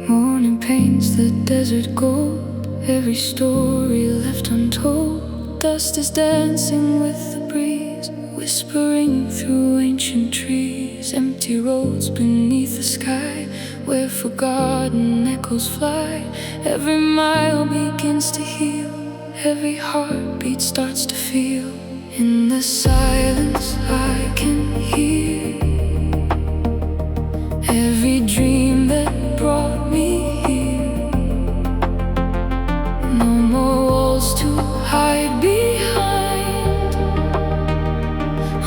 Morning paints the desert gold, every story left untold. Dust is dancing with the breeze, whispering through ancient trees. Empty roads beneath the sky, where forgotten echoes fly. Every mile begins to heal, every heartbeat starts to feel. In the silence I can hear every dream that brought me here. No more walls to hide behind,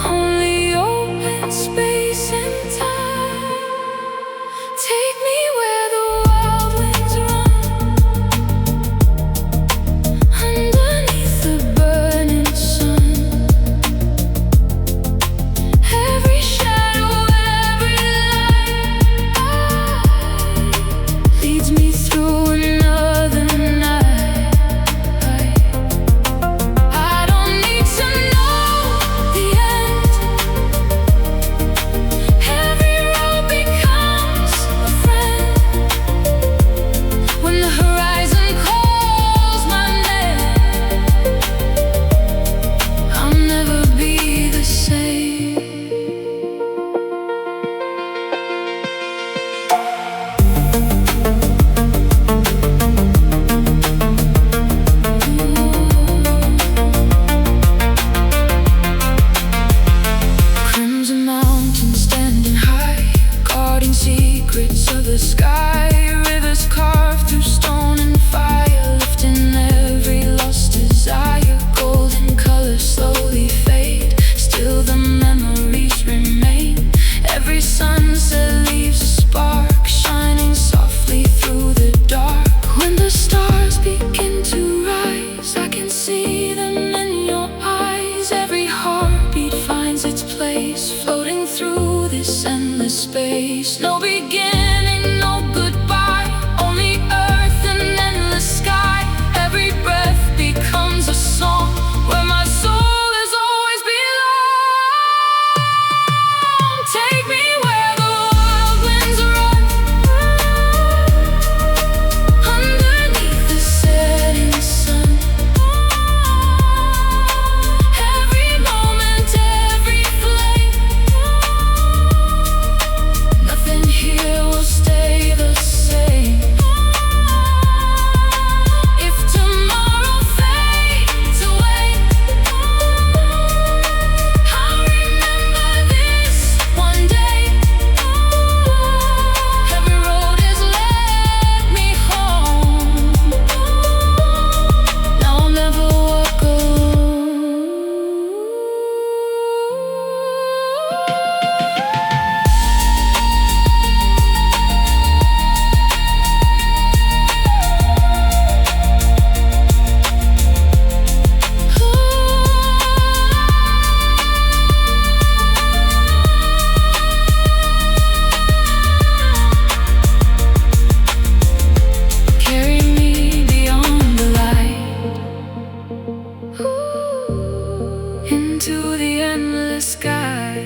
only open space and time. Take me where the wild winds run, underneath the burning sun. Every shadow, every light leads me through another night. I don't need to know the end. Every road becomes a friend. When the horizon calls my name, I'll never be the same. Crimson mountains standing high, guarding secrets of the sky. Rivers carved through stone and fire, lifting every lost desire. Golden colors slowly fade, still the memories remain. Every sunset leaves a spark, shining softly through the dark. When the stars begin to rise, I can see them in your eyes. Every heartbeat finds its place, floating through this endless space. No beginning, no goodbye, only earth and endless sky. Every breath becomes a song where my soul has always belonged. Take me where the wild winds run, underneath the setting sun. Every moment, every flame, nothing here will stay the same. If tomorrow fades away, I'll remember this one day. Every road has led me home, now I'll never walk alone. Carry me beyond the light, into the endless sky.